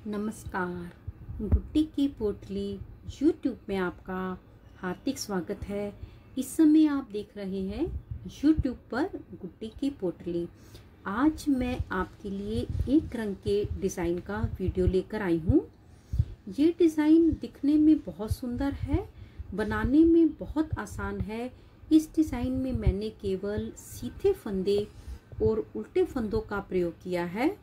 नमस्कार। गुड्डी की पोटली यूट्यूब में आपका हार्दिक स्वागत है। इस समय आप देख रहे हैं यूट्यूब पर गुड्डी की पोटली। आज मैं आपके लिए एक रंग के डिज़ाइन का वीडियो लेकर आई हूँ। ये डिज़ाइन दिखने में बहुत सुंदर है, बनाने में बहुत आसान है। इस डिज़ाइन में मैंने केवल सीधे फंदे और उल्टे फंदों का प्रयोग किया है।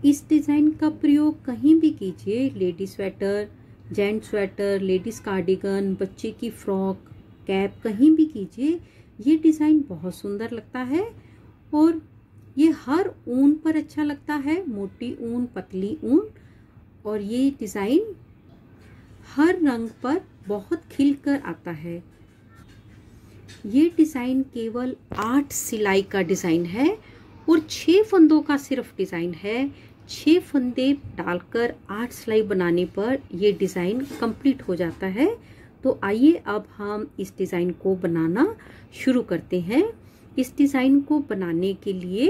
इस डिज़ाइन का प्रयोग कहीं भी कीजिए, lady sweater, gents sweater, ladies cardigan, बच्चे की फ्रॉक, कैप, कहीं भी कीजिए। ये डिज़ाइन बहुत सुंदर लगता है और ये हर ऊन पर अच्छा लगता है, मोटी ऊन, पतली ऊन। और ये डिज़ाइन हर रंग पर बहुत खिलकर आता है। ये डिज़ाइन केवल 8 सिलाई का डिज़ाइन है और 6 फंदों का सिर्फ डिज़ाइन है। 6 फंदे डालकर 8 सिलाई बनाने पर यह डिज़ाइन कंप्लीट हो जाता है। तो आइए अब हम इस डिज़ाइन को बनाना शुरू करते हैं। इस डिज़ाइन को बनाने के लिए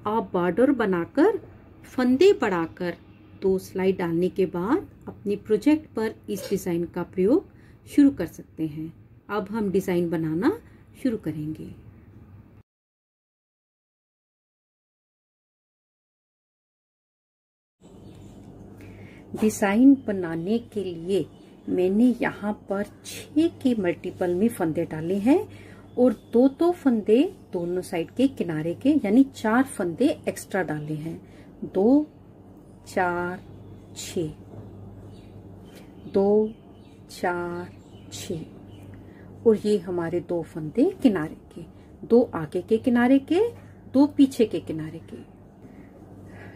आप बॉर्डर बनाकर फंदे बढ़ाकर 2 सिलाई डालने के बाद अपने प्रोजेक्ट पर इस डिज़ाइन का प्रयोग शुरू कर सकते हैं। अब हम डिज़ाइन बनाना शुरू करेंगे। डिज़ाइन बनाने के लिए मैंने यहाँ पर 6 के मल्टीपल में फंदे डाले हैं और 2 फंदे दोनों साइड के किनारे के, यानी 4 फंदे एक्स्ट्रा डाले हैं। 2 4 6, 2 4 6 और ये हमारे 2 फंदे किनारे के, 2 आगे के किनारे के, 2 पीछे के किनारे के।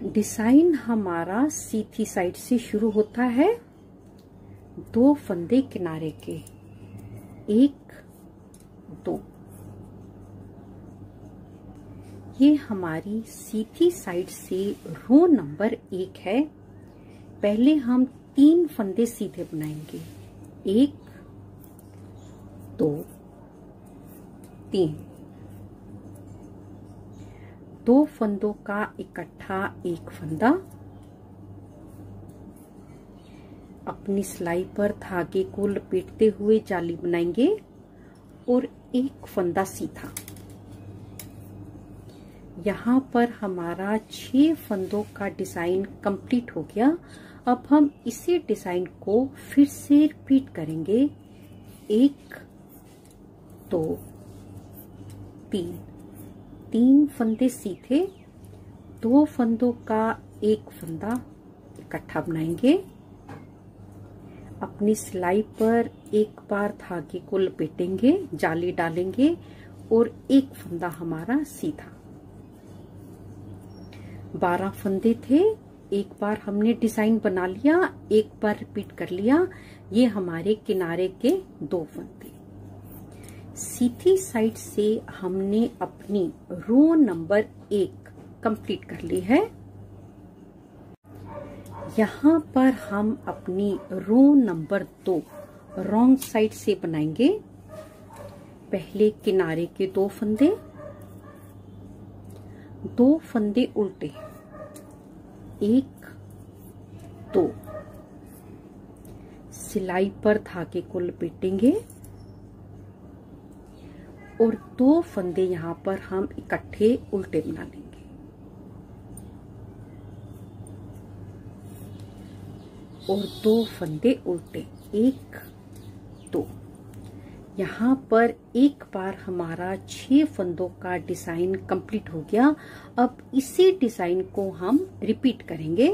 डिज़ाइन हमारा सीधी साइड से शुरू होता है। 2 फंदे किनारे के, 1 2। ये हमारी सीधी साइड से रो नंबर 1 है। पहले हम 3 फंदे सीधे बनाएंगे, 1 2 3। 2 फंदों का इकट्ठा एक फंदा। अपनी सिलाई पर धागे को लपेटते हुए जाली बनाएंगे और एक फंदा सीधा। यहाँ पर हमारा 6 फंदों का डिज़ाइन कंप्लीट हो गया। अब हम इसी डिज़ाइन को फिर से रिपीट करेंगे। 1 2 3 फंदे सीधे, 2 फंदों का एक फंदा इकट्ठा बनाएंगे। अपनी सिलाई पर एक बार धागे को लपेटेंगे, जाली डालेंगे और एक फंदा हमारा सीधा। 12 फंदे थे, एक बार हमने डिजाइन बना लिया, एक बार रिपीट कर लिया। ये हमारे किनारे के 2 फंदे। सीधी साइड से हमने अपनी रो नंबर 1 कंप्लीट कर ली है। यहाँ पर हम अपनी रो नंबर 2 रॉन्ग साइड से बनाएंगे। पहले किनारे के 2 फंदे, 2 फंदे उल्टे, 1 2। सिलाई पर धागे को लपेटेंगे और 2 फंदे यहाँ पर हम इकट्ठे उल्टे बना लेंगे और 2 फंदे उल्टे, 1 2। यहाँ पर एक बार हमारा 6 फंदों का डिजाइन कंप्लीट हो गया। अब इसी डिजाइन को हम रिपीट करेंगे।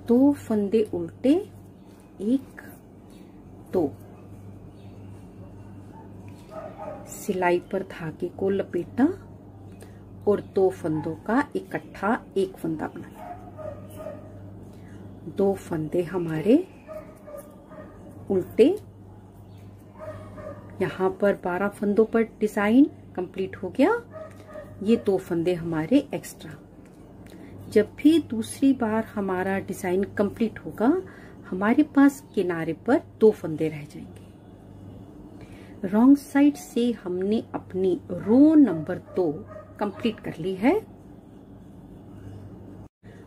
2 फंदे उल्टे, 1 2। सिलाई पर धागे को लपेटा और 2 फंदों का इकट्ठा एक फंदा बनाया। 2 फंदे हमारे उल्टे। यहाँ पर 12 फंदों पर डिजाइन कंप्लीट हो गया। ये 2 फंदे हमारे एक्स्ट्रा। जब भी दूसरी बार हमारा डिजाइन कंप्लीट होगा, हमारे पास किनारे पर 2 फंदे रह जाएंगे। रॉन्ग साइड से हमने अपनी रो नंबर 2 कंप्लीट कर ली है।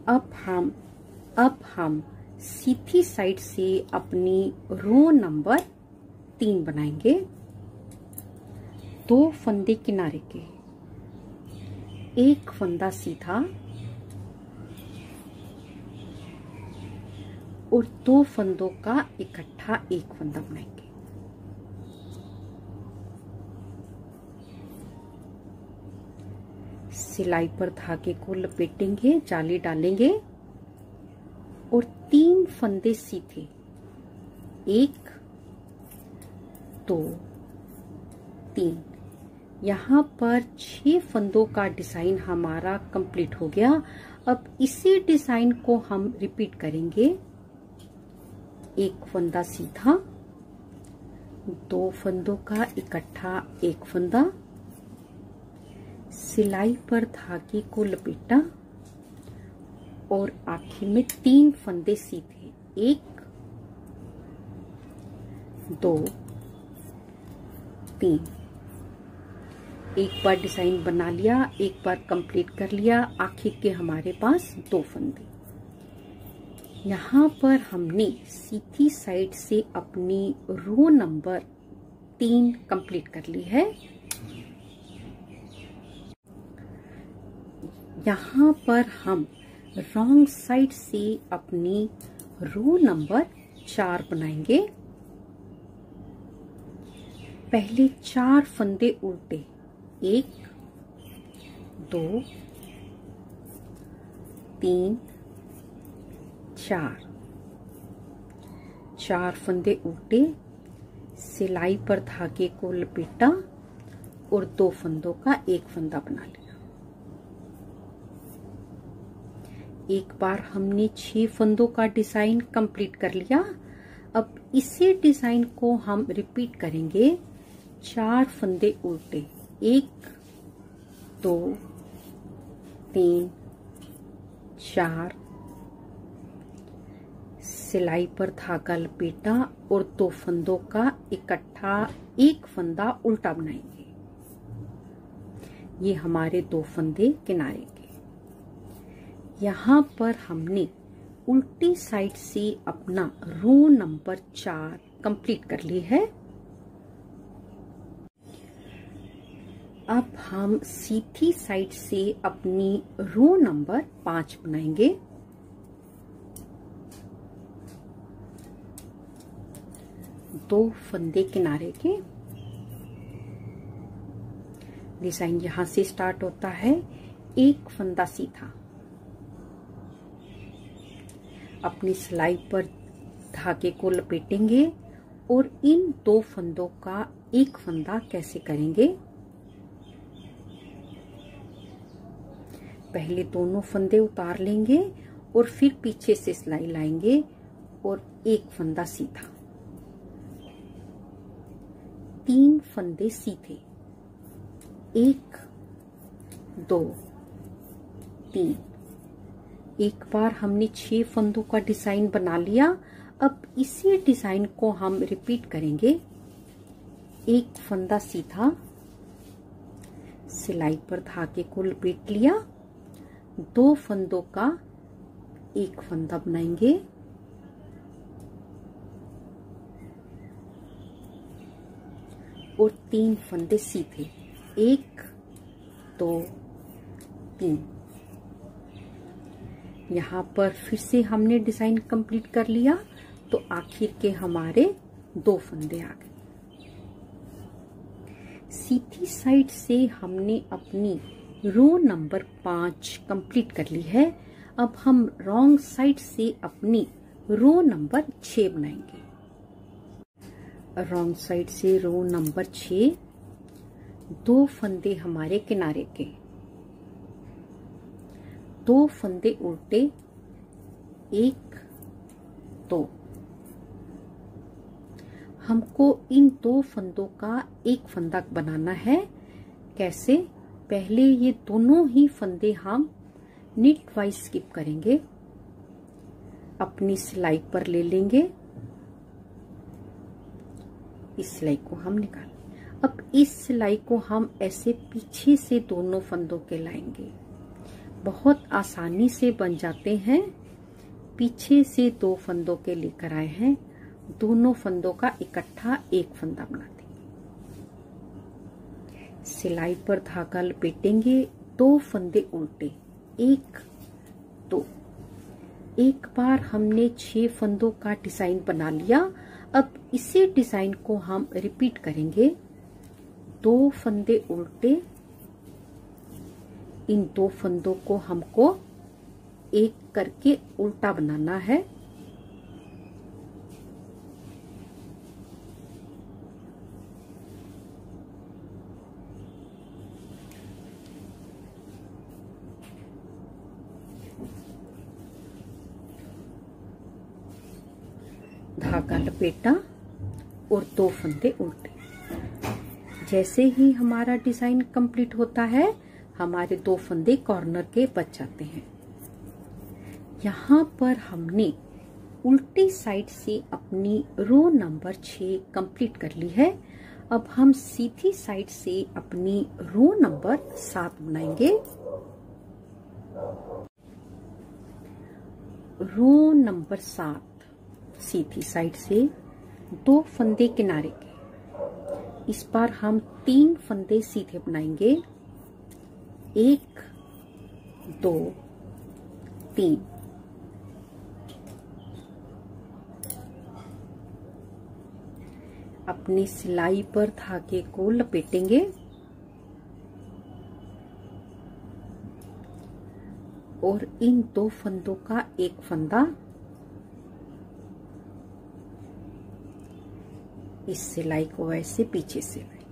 अब हम सीधी साइड से अपनी रो नंबर 3 बनाएंगे। 2 फंदे किनारे के, एक फंदा सीधा और 2 फंदों का इकट्ठा एक फंदा बनाएंगे। सिलाई पर धागे को लपेटेंगे, जाली डालेंगे और 3 फंदे सीधे, 1 2 3। यहाँ पर 6 फंदों का डिजाइन हमारा कंप्लीट हो गया। अब इसी डिजाइन को हम रिपीट करेंगे। 1 फंदा सीधा, 2 फंदों का इकट्ठा एक फंदा, सिलाई पर धागे को लपेटा और आखिर में 3 फंदे सीधे, 1 2 3। एक बार डिजाइन बना लिया, एक बार कंप्लीट कर लिया, आखिर के हमारे पास 2 फंदे। यहाँ पर हमने सीधी साइड से अपनी रो नंबर 3 कंप्लीट कर ली है। यहाँ पर हम रॉन्ग साइड से अपनी रो नंबर 4 बनाएंगे। पहले 4 फंदे उल्टे, 1 2 3 4। 4 फंदे उल्टे, सिलाई पर धागे को लपेटा और 2 फंदों का एक फंदा बना लिया। एक बार हमने 6 फंदों का डिजाइन कंप्लीट कर लिया। अब इसी डिजाइन को हम रिपीट करेंगे। 4 फंदे उल्टे, 1 2 3 4। सिलाई पर धागा लपेटा और 2 फंदों का इकट्ठा एक फंदा उल्टा बनाएंगे। ये हमारे 2 फंदे किनारे के। यहाँ पर हमने उल्टी साइड से अपना रो नंबर 4 कंप्लीट कर ली है। अब हम सीधी साइड से अपनी रो नंबर 5 बनाएंगे। दो फंदे किनारे के, डिजाइन यहां से स्टार्ट होता है। एक फंदा सीधा, अपनी सिलाई पर धागे को लपेटेंगे और इन 2 फंदों का एक फंदा कैसे करेंगे। पहले दोनों फंदे उतार लेंगे और फिर पीछे से सिलाई लाएंगे और एक फंदा सीधा, 3 फंदे सीधे, 1 2 3। एक बार हमने 6 फंदों का डिजाइन बना लिया। अब इसी डिजाइन को हम रिपीट करेंगे। 1 फंदा सीधा, सिलाई पर धागे को लपेट लिया, 2 फंदों का एक फंदा बनाएंगे और 3 फंदे सीधे, 1 2 3। यहाँ पर फिर से हमने डिजाइन कंप्लीट कर लिया तो आखिर के हमारे 2 फंदे आ गए। सीधी साइड से हमने अपनी रो नंबर 5 कंप्लीट कर ली है। अब हम रॉन्ग साइड से अपनी रो नंबर 6 बनाएंगे। रॉन्ग साइड से रो नंबर 6, 2 फंदे हमारे किनारे के, 2 फंदे उल्टे, 1 2। हमको इन 2 फंदों का एक फंदा बनाना है। कैसे? पहले ये दोनों ही फंदे हम निट वाइज स्किप करेंगे, अपनी सिलाई पर ले लेंगे, इस सिलाई को हम निकाल। अब इस सिलाई को हम ऐसे पीछे से दोनों फंदों के लाएंगे, बहुत आसानी से बन जाते हैं। पीछे से 2 फंदों के लेकर आए हैं, दोनों फंदों का इकट्ठा एक फंदा बना देंगे। सिलाई पर धागा लपेटेंगे, 2 फंदे उल्टे, 1 2। एक बार हमने 6 फंदों का डिजाइन बना लिया। अब इसी डिजाइन को हम रिपीट करेंगे। 2 फंदे उल्टे, इन 2 फंदों को हमको एक करके उल्टा बनाना है। धागा लपेटा और 2 फंदे उल्टे। जैसे ही हमारा डिजाइन कंप्लीट होता है, हमारे 2 फंदे कॉर्नर के बच जाते हैं। यहाँ पर हमने उल्टी साइड से अपनी रो नंबर 6 कंप्लीट कर ली है। अब हम सीधी साइड से अपनी रो नंबर 7 बनाएंगे। रो नंबर 7 सीधी साइड से 2 फंदे किनारे के। इस बार हम 3 फंदे सीधे बनाएंगे, 1 2 3। अपनी सिलाई पर धागे को लपेटेंगे और इन 2 फंदों का एक फंदा इस सिलाई को ऐसे पीछे से लाएं।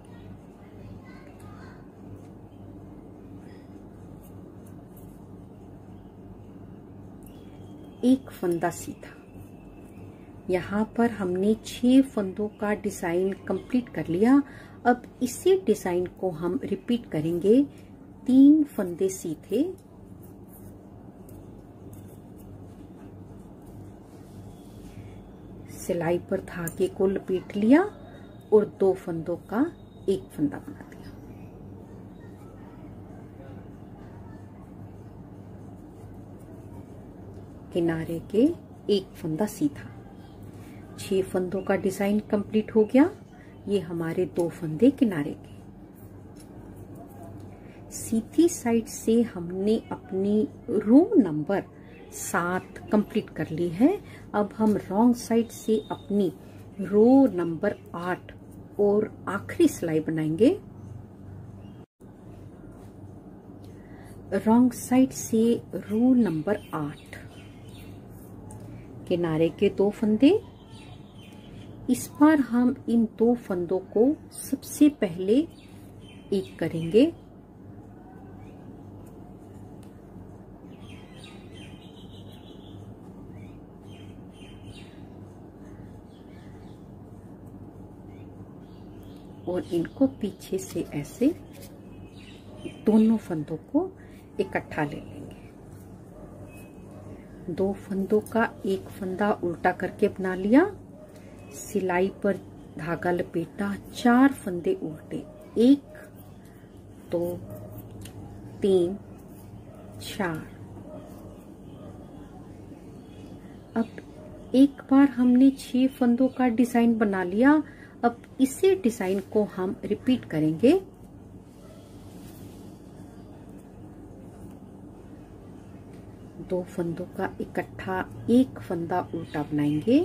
एक फंदा सीधा। यहाँ पर हमने 6 फंदों का डिजाइन कंप्लीट कर लिया। अब इसी डिजाइन को हम रिपीट करेंगे। 3 फंदे सीधे, सिलाई पर धागे को लपेट लिया और 2 फंदों का एक फंदा बना दिया। किनारे के एक फंदा सीधा। 6 फंदों का डिजाइन कंप्लीट हो गया। ये हमारे 2 फंदे किनारे के। सीधी साइड से हमने अपनी रो नंबर 7 कंप्लीट कर ली है। अब हम रॉन्ग साइड से अपनी रो नंबर 8 और आखिरी सिलाई बनाएंगे। रॉन्ग साइड से रो नंबर 8, किनारे के 2 फंदे। इस बार हम इन 2 फंदों को सबसे पहले एक करेंगे। और इनको पीछे से ऐसे दोनों फंदों को इकट्ठा ले लेंगे। 2 फंदों का एक फंदा उल्टा करके बना लिया। सिलाई पर धागा लपेटा, 4 फंदे उल्टे, 1 2 3 4। अब एक बार हमने 6 फंदों का डिजाइन बना लिया। अब इसी डिजाइन को हम रिपीट करेंगे। दो फंदों का इकट्ठा एक फंदा उल्टा बनाएंगे।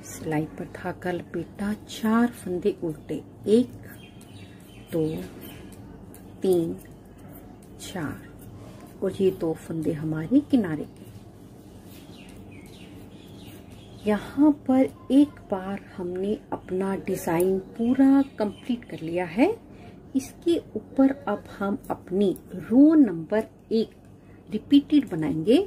सिलाई पर धागा लपेटा, 4 फंदे उल्टे, 1 2 3 4 और ये 2 फंदे हमारे किनारे के। यहाँ पर एक बार हमने अपना डिजाइन पूरा कंप्लीट कर लिया है। इसके ऊपर अब हम अपनी रो नंबर 1 रिपीटेड बनाएंगे।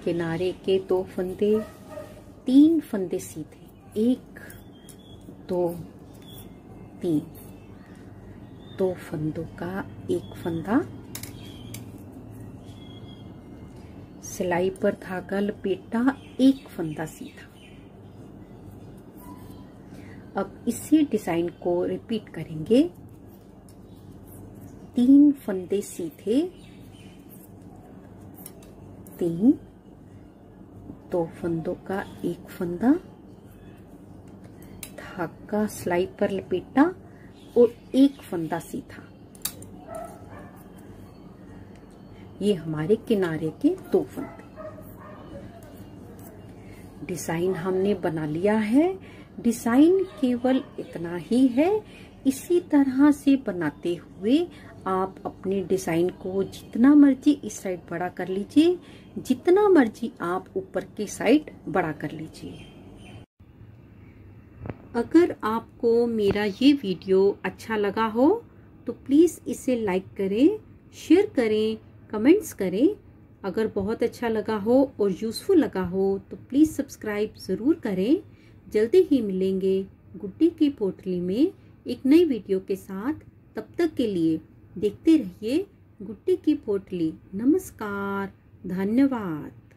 किनारे के 2 फंदे, 3 फंदे सीधे, 1 2 3, 2 फंदों का एक फंदा, सिलाई पर धागा लपेटा, एक फंदा सीधा। अब इसी डिजाइन को रिपीट करेंगे। 3 फंदे सीधे, 3, 2 फंदों का एक फंदा, धागा सिलाई पर लपेटा और एक फंदा सीधा। ये हमारे किनारे के 2 फंदे। डिजाइन हमने बना लिया है। डिजाइन केवल इतना ही है। इसी तरह से बनाते हुए आप अपने डिजाइन को जितना मर्जी इस साइड बड़ा कर लीजिए, जितना मर्जी आप ऊपर की साइड बड़ा कर लीजिए। अगर आपको मेरा ये वीडियो अच्छा लगा हो तो प्लीज़ इसे लाइक करें, शेयर करें, कमेंट्स करें। अगर बहुत अच्छा लगा हो और यूज़फुल लगा हो तो प्लीज़ सब्सक्राइब ज़रूर करें। जल्दी ही मिलेंगे गुड्डी की पोटली में एक नई वीडियो के साथ। तब तक के लिए देखते रहिए गुड्डी की पोटली। नमस्कार, धन्यवाद।